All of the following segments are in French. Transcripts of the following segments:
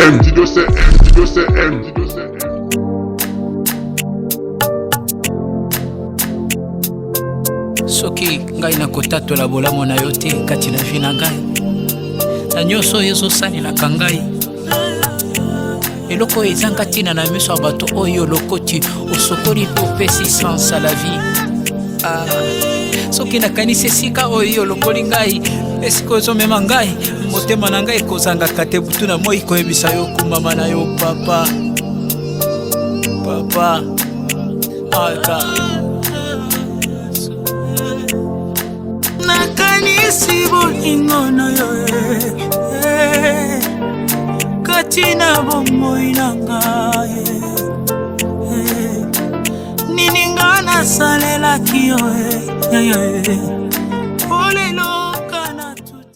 M, Dido c'est M, Dido c'est M, Dido c'est M. Soki ngai na kotatola bolamu na yo te kati na vi na ngai na nyonso oyo ezosalelaka ngai eloko oyo ezanga ntina na miso ya bato oyo lokoti osokoli mpe opesi sens à la vie. Soki nakanisi esika oyo lokoli ngai esika ozomema ngai motema na ngai ekozangaka te butu na moi koyebisa yo kumama na yo papa papa aka nakanisi bolingo na yo kati na bomoi na ngai nini nga nasalelaki yo olelo kana tuta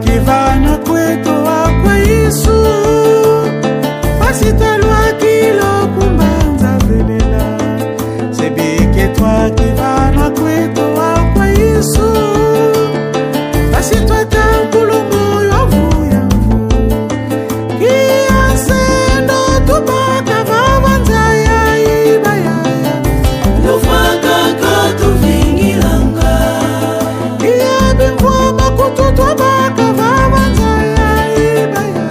qui va na kwetu akwa Yesu pasita lwa kilo kumbanza velela sebike toi qui va na kwetu akwa Yesu pasita tambulu moyo vuya kia sendo tubaka vavanza ya ibaya lufaka katu vingilanga kia bimvoma kututwa baka vavanza ya ibaya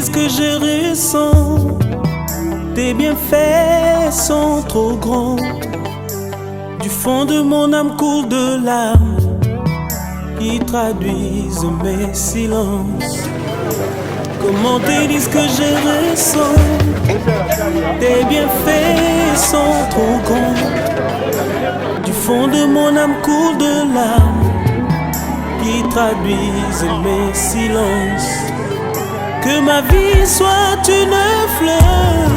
disent que je ressens, tes bienfaits sont trop grands. Du fond de mon âme coule de larmes qui traduisent mes silences. Comment te disent que je ressens, tes bienfaits sont trop grands. Du fond de mon âme coule de larmes qui traduisent mes silences. Que ma vie soit une fleur,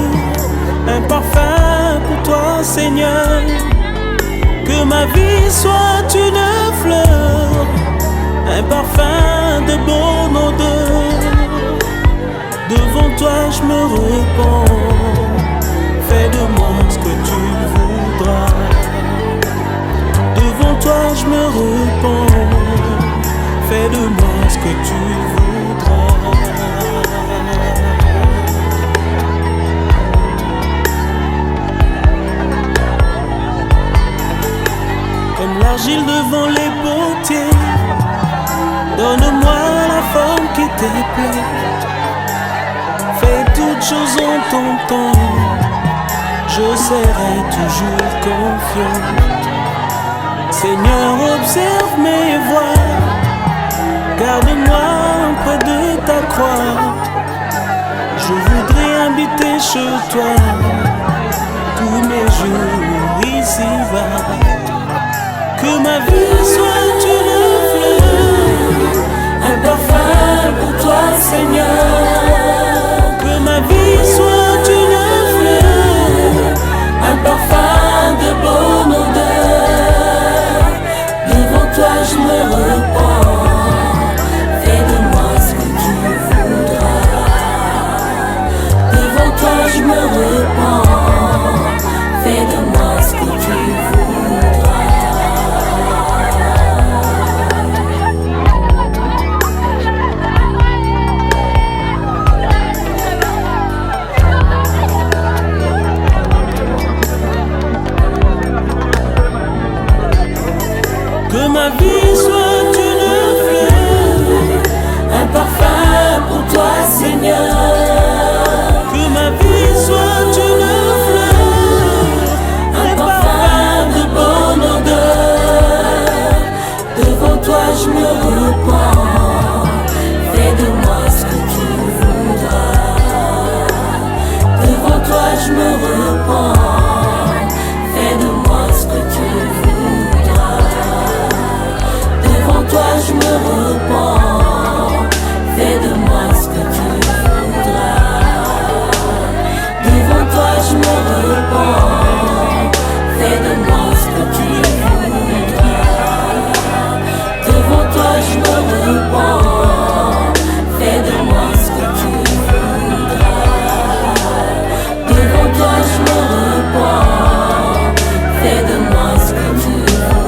un parfum pour toi Seigneur. Que ma vie soit une fleur, un parfum de bonne odeur. Devant toi je me répands, fais de moi ce que tu voudras. Devant toi je me répands, fais de moi ce que tu voudras. Comme l'argile devant les potiers, donne-moi la forme qui te plaît. Fais toutes choses en ton temps, je serai toujours confiant. Seigneur, observe mes voies, garde-moi près de ta croix. Je voudrais habiter chez toi tous mes jours ici-bas. Que ma vie soit une fleur, un parfum pour toi Seigneur. Que ma vie soit une fleur, un parfum de bonne odeur. Devant toi je me repens, fais de moi ce que tu voudras. Devant toi je me repens, fais de moi ce que tu voudras. Que ma vie soit une fleur, un parfum pour toi Seigneur. Que ma vie soit une fleur, un parfum de bonne odeur. Devant toi je me repens, fais de moi ce que tu voudras. Devant toi je me repens, fais de moi ce que tu voudras. Devant toi je me repens, fais de moi ce que tu voudras. Devant toi je me repens, fais de moi ce que tu voudras. Devant toi je me repens, fais de moi ce que tu voudras. Devant toi je me repens, fais de moi ce que tu voudras.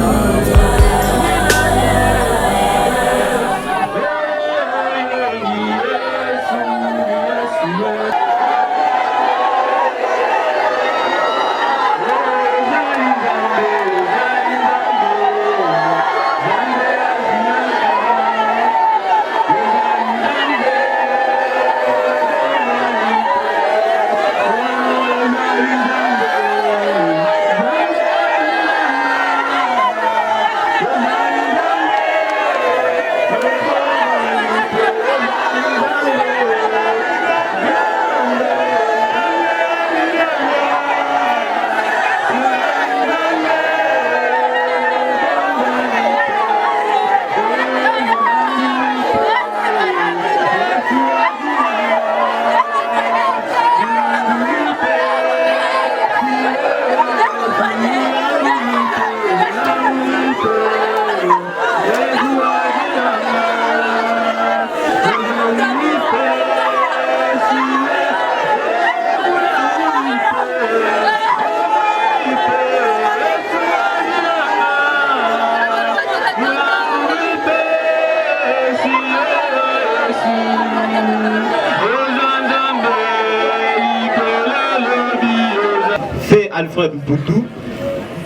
Alfred Mpoutou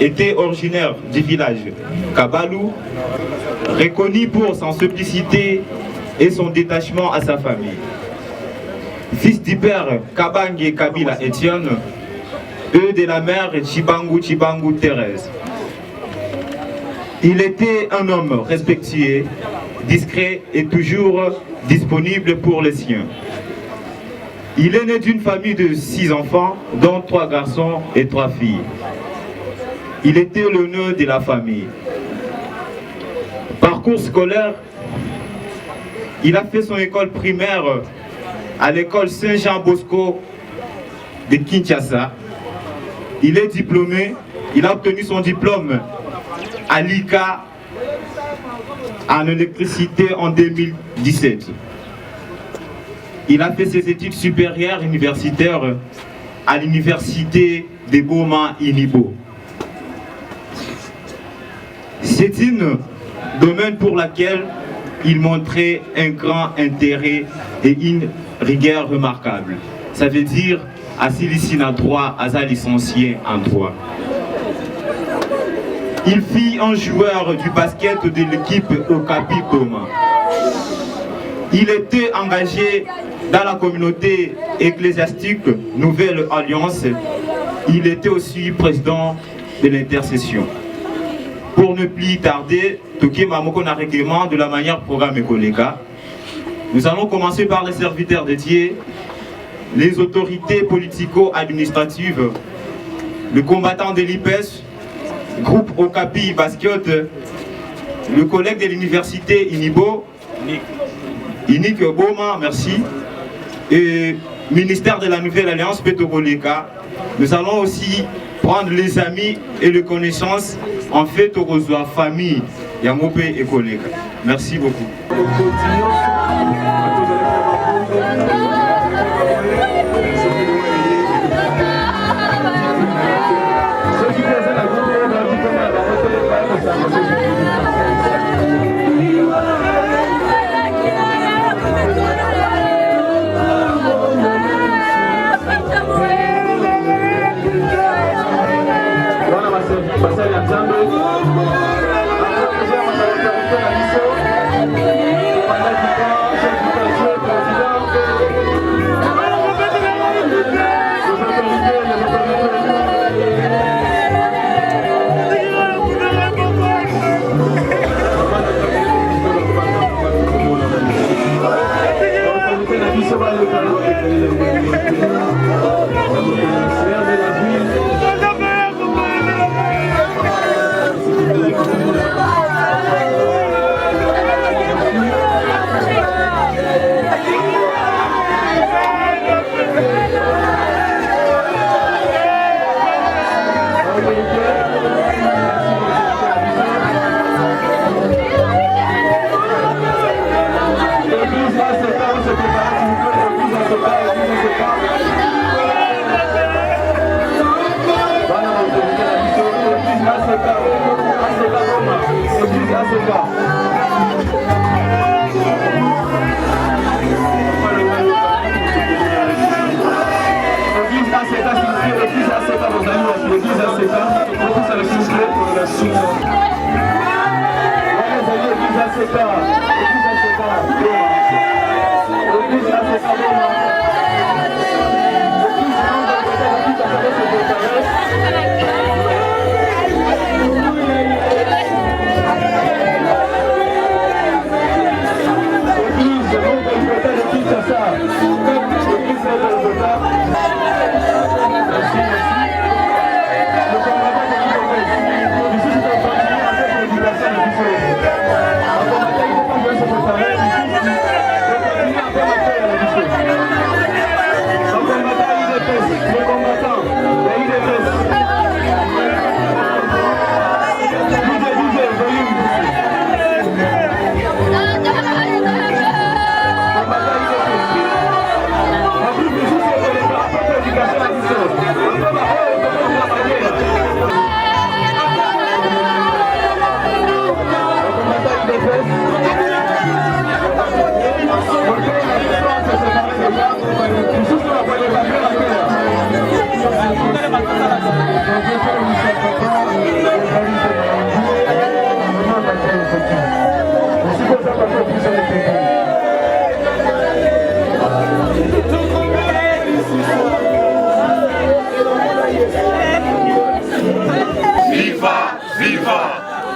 était originaire du village Kabalou, reconnu pour son simplicité et son détachement à sa famille. fils du père Kabange Kabila Etienne, et de la mère Chibangu Thérèse. Il était un homme respectueux, discret et toujours disponible pour les siens. Il est né d'une famille de 6 enfants, dont 3 garçons et 3 filles. Il était le nœud de la famille. Parcours scolaire, il a fait son école primaire à l'école Saint-Jean-Bosco de Kinshasa. Il est diplômé, il a obtenu son diplôme à l'ICA en électricité en 2017. Il a fait ses études supérieures universitaires à l'université de Boma Inibo. C'est un domaine pour lequel il montrait un grand intérêt et une rigueur remarquable. Ça veut dire à Silicina droit, à sa licencié en droit. Il fut un joueur du basket de l'équipe Okapi Boma. Il était engagé dans la communauté ecclésiastique Nouvelle Alliance. Il était aussi président de l'intercession. Pour ne plus tarder, Toké Mamoko n'a règlement de la manière programme Ekoleka. Nous allons commencer par les serviteurs dédiés, les autorités politico-administratives, le combattant de l'IPES, groupe Okapi Basket, le collègue de l'université Inibo, Inik Boma, merci, et ministère de la Nouvelle Alliance Petogoleka. Nous allons aussi prendre les amis et les connaissances en fait au reçoit famille Yangope et collègues. Merci beaucoup. Merci. viva.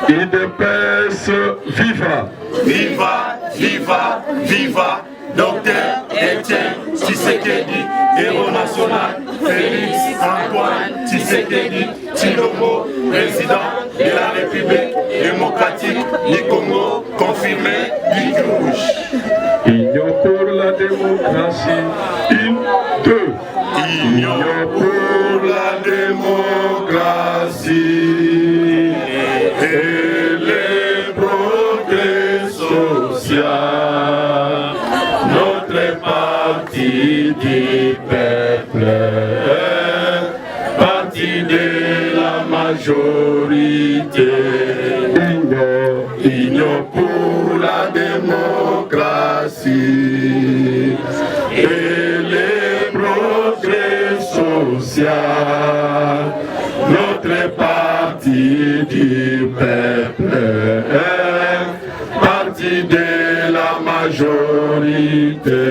UDPS, viva. Viva, viva, viva. Docteur Etienne Tshisekedi, héros national. Félix Antoine Tshisekedi Tshilombo, président de la République démocratique du Congo, confirmé du rouge. Union pour la démocratie, une, deux. Union pour la démocratie et les progrès sociaux. Notre parti du peuple, parti de la majorité. Union pour la démocratie et les progrès sociaux. Notre parti du peuple, parti de la majorité.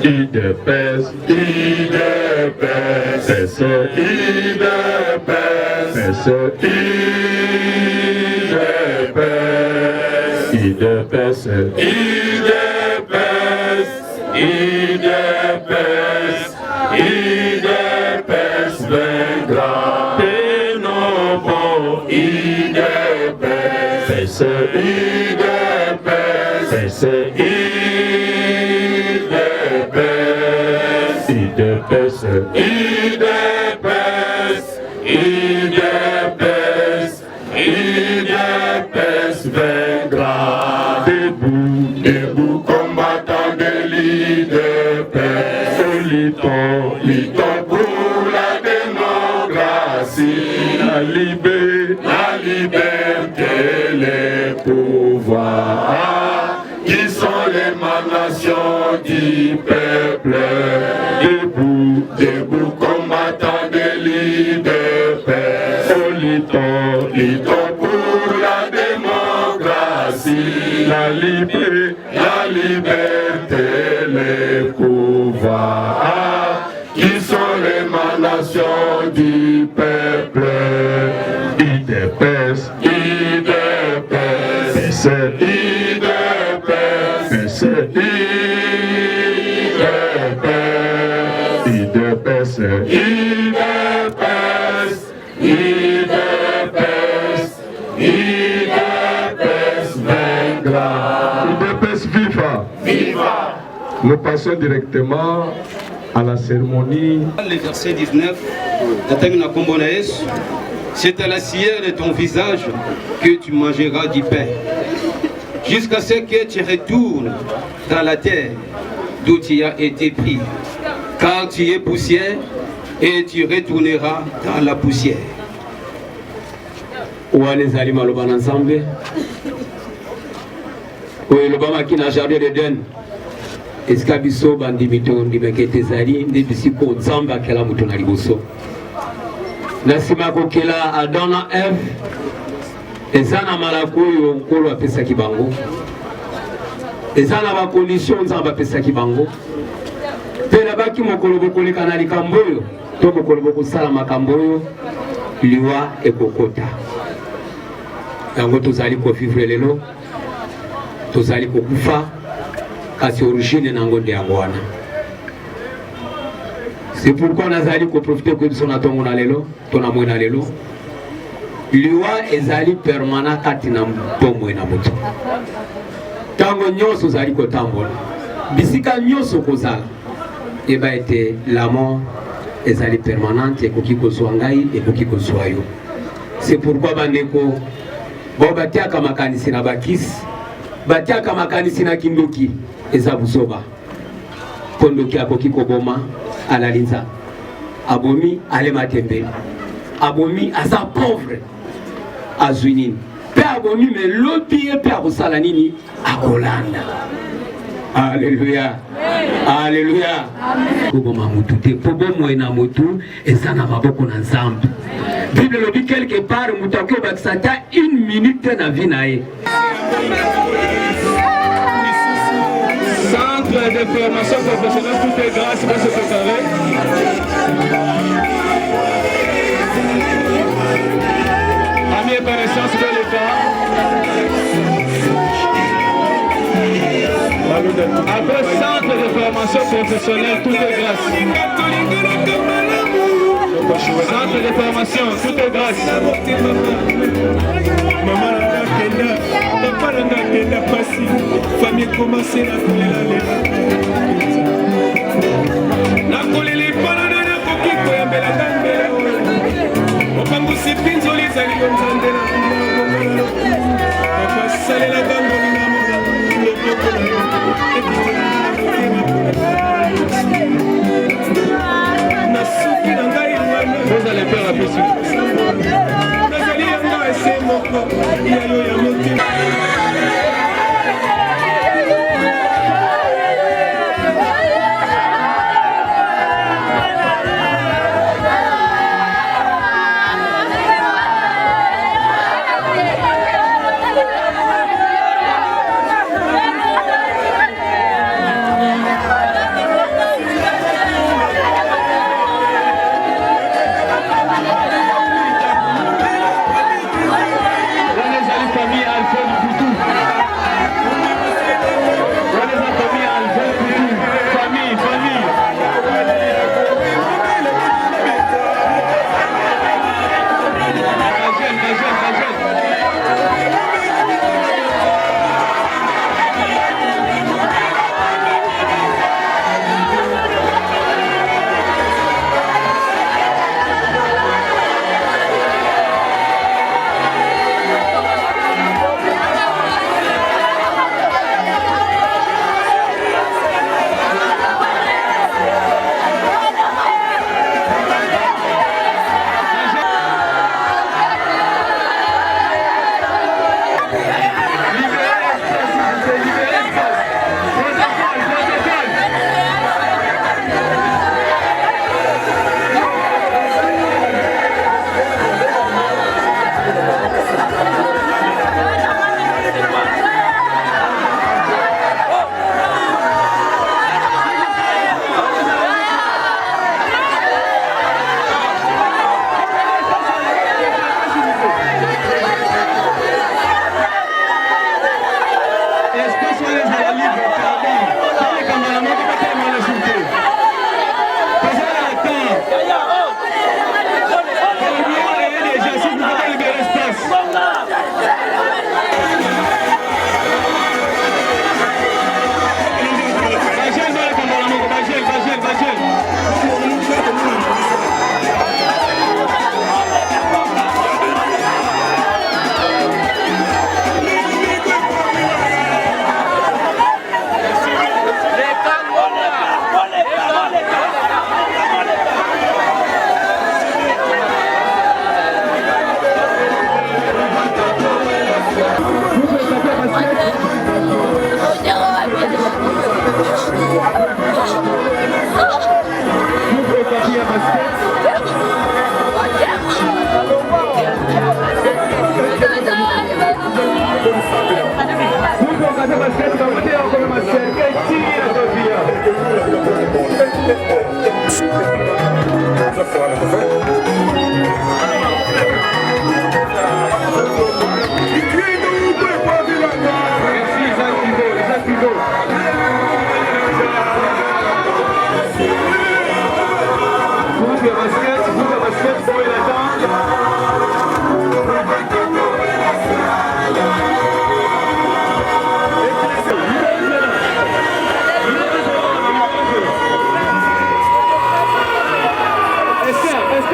UDPS, UDPS, UDPS, UDPS, UDPS, UDPS, UDPS vaincra de nos bons. UDPS, UDPS, UDPS, UDPS, UDPS vaincra. Debout, debout, combattant de l'UDPS. Luttons pour la démocratie, la liberté, les pouvoirs, qui sont l'émanation du peuple. Debout, debout, combattant de l'UDPS. Luttons pour la démocratie, la liberté, les pouvoirs, qui sont l'émanation du peuple. UDPS, UDPS, UDPS, UDPS, UDPS, UDPS vaincra. UDPS, viva. Viva. Nous passons directement à la cérémonie. Le verset 19, c'est à la sueur de ton visage que tu mangeras du pain, jusqu'à ce que tu retournes dans la terre d'où tu as été pris, car tu es poussière et tu retourneras dans la poussière. Ouane Zalima Loban ensemble. Oui, le Bama qui n'a jardin de Den. Eskabiso bandimito ndibekete zali ndibisiko nzamba kela mutu na liboso. Nasima kokela Adona F. Ezana malakoyo nkolo apesa kibango. Ezana ba condition nzamba apesa kibango. Pena baki mokolo bokoleka na likamboyo. To mokolo bokosala makamboyo liwa ekokota. Yango tozali ko vivre lelo. Tozali ko kufa. Kasi origine nango de angwana. C'est pourquoi nazali ko profiter ko bisona tongo na lelo, tona mwena lelo. Liwa ezali permanent katina mpomo na moto. Tango nyoso zali ko tambola. Bisika nyoso kozala. Eba ete la mort ezali permanente ekoki kozwa ngai ekoki kozwa yo. C'est pourquoi bandeko bobatiaka makanisi na bakisi. Batiaka makanisi na kindoki eza buzoba. Kondoki akoki koboma alalinza. Abomi alema tembe. Abomi asa pauvre. Azuinini. Pe abomi me lopi pe akosala nini akolanda. Alléluia. Alléluia. Koboma mutu te pobomo ena mutu eza na maboko na Nzambe. Bible le dit quelque part mutu akobakisa ta 1 minute na vie na ye. Centre de formation professionnelle, tout est grâce pour se préparer. Ami et reconnaissance de l'État. Après centre de formation professionnelle, tout est grâce. Centre de formation, tout est grâce. Maman l'a kenda, papa l'a kenda pasi, famille commencé à couler la lèvre. Na koleli pana na koki ko ya mbela ngambela. Opangu sipinzo lizali nzande na kumalo. Papa sale la gango ni namona, le poko na yo. Na suki na ngai ngana. Vous allez faire la piscine. Est-ce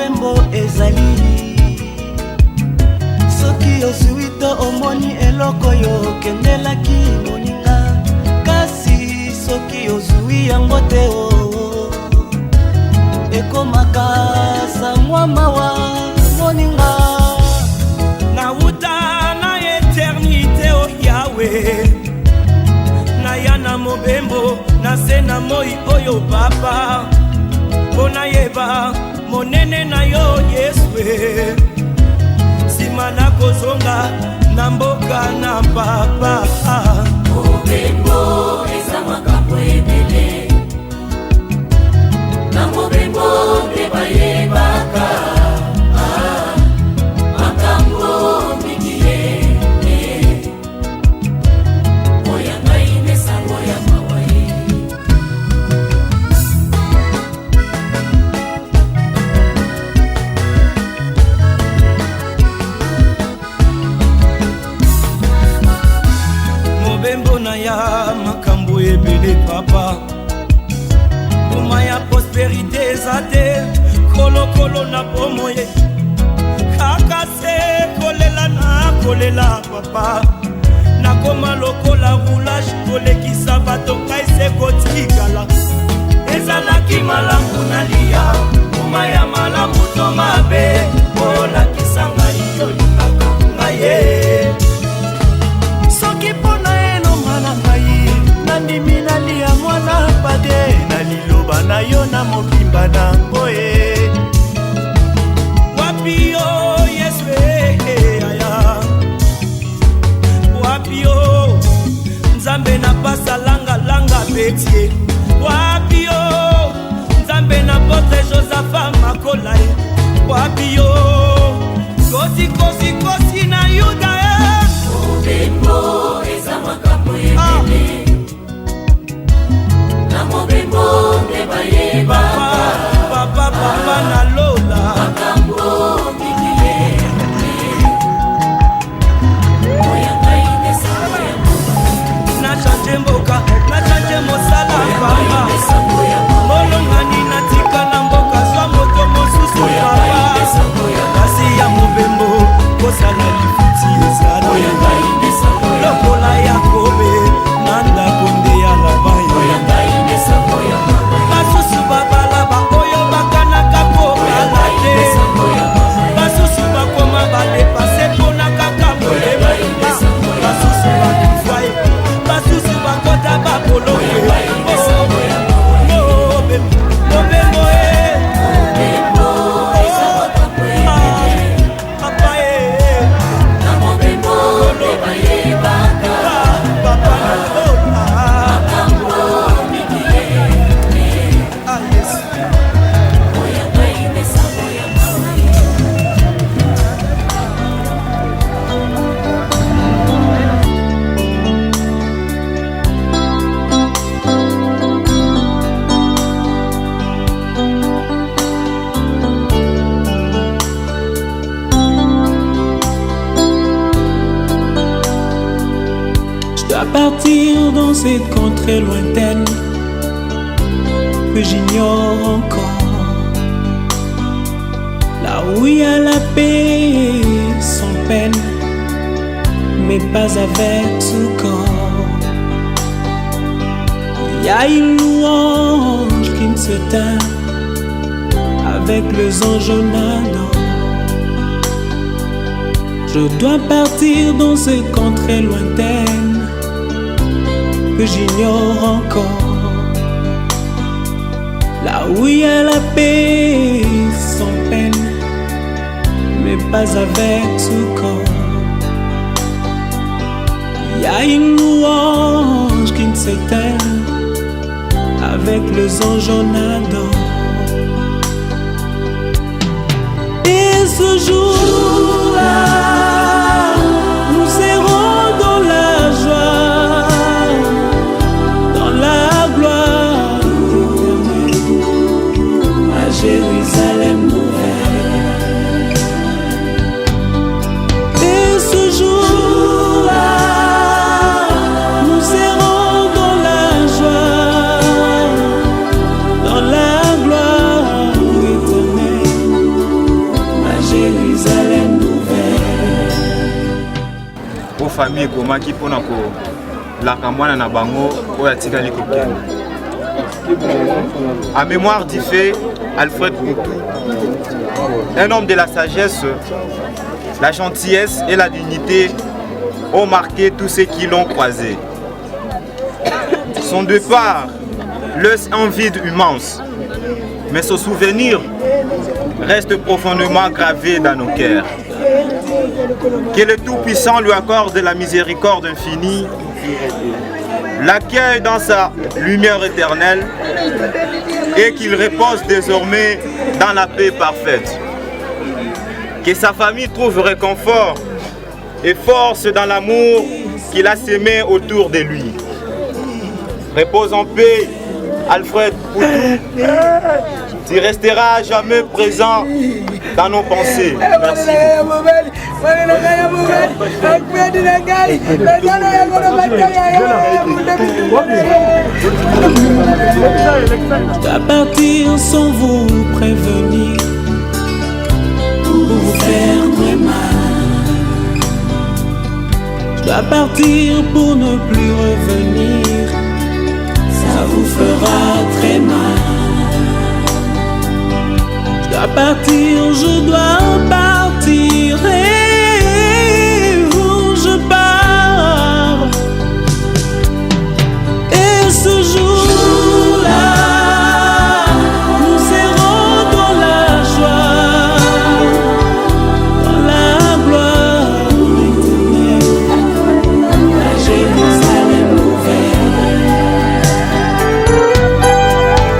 mobembo ezali soki ozwi to omoni eloko yo kendelaki moninga kasi soki ozwi yango te ekomaka sangwa mawa moninga nauta na eternité o Yahweh naya na mobembo nase na moi oyo papa mpona yeba monene na yo Yesue nsima na kozonga na mboka na papa mobembo eza makambo ebele na mobembo nde bayebaka makambo mingi oya ngai nesango ya mawa mobembo na ya makambo ebele papa mbuma ya prosperité eza te kolokolo na bomo ye kaka se kolela na kolela papa nakoma lokola roulage kolekisa bato ngai se kotikala ezalaki malamu nalia mbuma ya malamu to mabe olakisa ngai yolingaka ngai ye soki mpona elonga na ngai nandimi nalia mwana pade na liloba na yo na mobimba nango ye wapi yo Yesu aya wapi yo nzambe na pasa langa betie wapi yo nzambe na potre Josaphat makola wapi yo kosi na Yuda mobembo eza makambo ebele na mobembo nde bayebaka papa na lola makambo mingi oya ngai nesango ya na change mboka na change mosala papa molongani natika na mboka zwa moto mosusu papa kasi ya mobembo kosala lifuti ezala lokola ya kobe na ndako nde ya labai basusu babalaba oyo bakanaka kokala te basusu bakoma badepase mpona kaka molema basusu bakufai basusu bakota bakoloke mobembo partir dans cette contrée lointaine que j'ignore encore, là où il y a la paix sans peine, mais pas avec tout corps. Il y a une louange qui ne s'éteint avec les anges en ardent. Je dois partir dans cette contrée lointaine que j'ignore encore, là où il y a la paix sans peine, mais pas avec tout corps. Il y a une louange qui ne s'éteint avec les anges en ardent. Et ce jour-là, nous serons dans la joie, dans la gloire éternelle, à Jérusalem nouvelle. Et ce jour-là, nous serons dans la joie, dans la gloire éternelle, famille ekomaki mpona kolaka mwana na bango oyo atikali kokende. En mémoire du fait, Alfred Moutou, un homme de la sagesse, la gentillesse et la dignité ont marqué tous ceux qui l'ont croisé. Son départ laisse un vide immense, mais son souvenir reste profondément gravé dans nos cœurs. Que le Tout-Puissant lui accorde la miséricorde infinie, l'accueille dans sa lumière éternelle et qu'il repose désormais dans la paix parfaite. Que sa famille trouve réconfort et force dans l'amour qu'il a sémé autour de lui. Repose en paix, Alfred Moutou. Tu resteras à jamais présent dans nos pensées. Merci. Je dois partir sans vous prévenir, pour vous faire très mal. Je dois partir pour ne plus revenir, ça vous fera très mal. Je dois partir, je dois partir, et où je pars. Et ce jour-là, nous serons dans la joie, dans la gloire éternelle, à Jérusalem ouverte.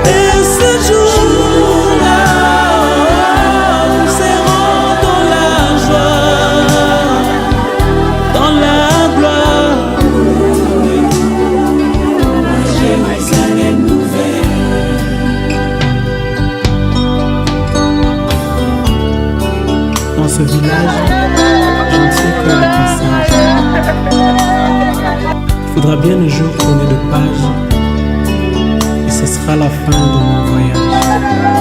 Et ce jour-là, nous serons dans la joie, dans la gloire éternelle, à Jérusalem ouverte. Dans ce village, je ne suis que le passage. Il faudra bien un jour tourner de page, et ce sera la fin de mon voyage.